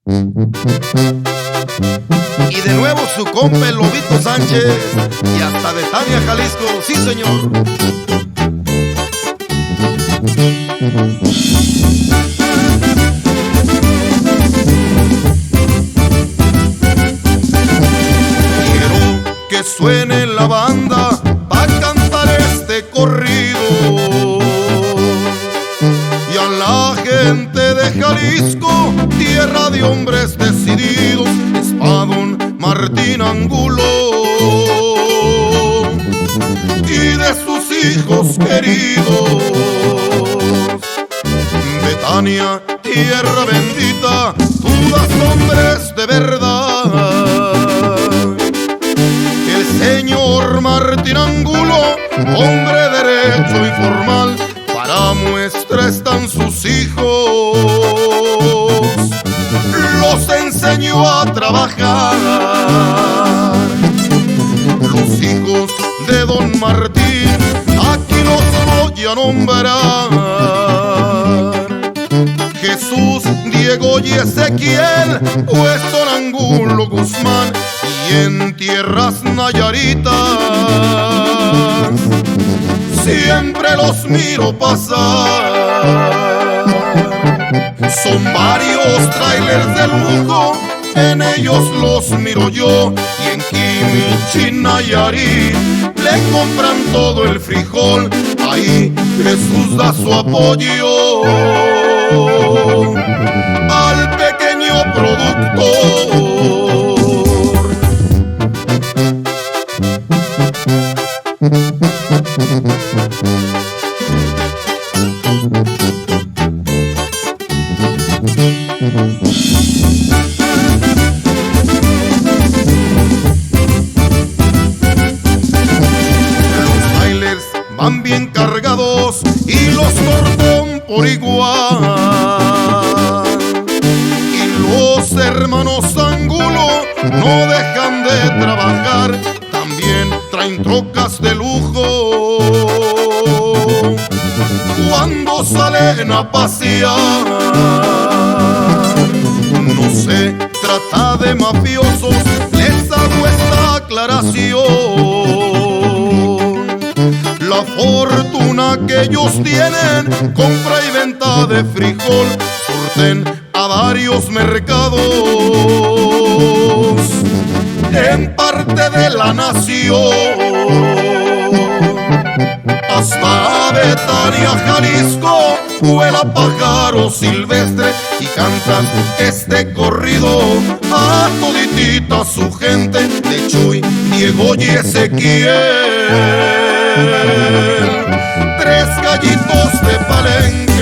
Y de nuevo su compa el Lobito Sánchez y hasta Betania, Jalisco, sí señor. Quiero que suene la banda pa' cantar este corrido y a la gente de Jalisco, tierra de hombres decididos, es pa' don Martín Angulo y de sus hijos queridos. Betania, tierra bendita, tú das hombres de verdad. El señor Martín Angulo, hombre derecho y formal, para muestra están sus hijos. Los enseñó a trabajar. Los hijos de don Martín, aquí los voy a nombrar: Jesús, Diego y Ezequiel, pues don Angulo Guzmán. Y en tierras nayaritas siempre los miro pasar. Son varios trailers de lujo, en ellos los miro yo. Y en Quimichi, Nayarit, le compran todo el frijol. Ahí Jesús da su apoyo al pequeño productor. Los trailers van bien cargados y los cortan por igual. Y los hermanos Angulo no dejan de trabajar, también traen trocas de lujo cuando salen a pasear. No se trata de mafiosos, les hago esta aclaración. La fortuna que ellos tienen, compra y venta de frijol, surten a varios mercados en parte de la nación. Hasta Betania, Jalisco, vuela pájaro silvestre y cantan este corrido a toditita su gente de Chuy, Diego y Ezequiel. Tres gallitos de Palenque.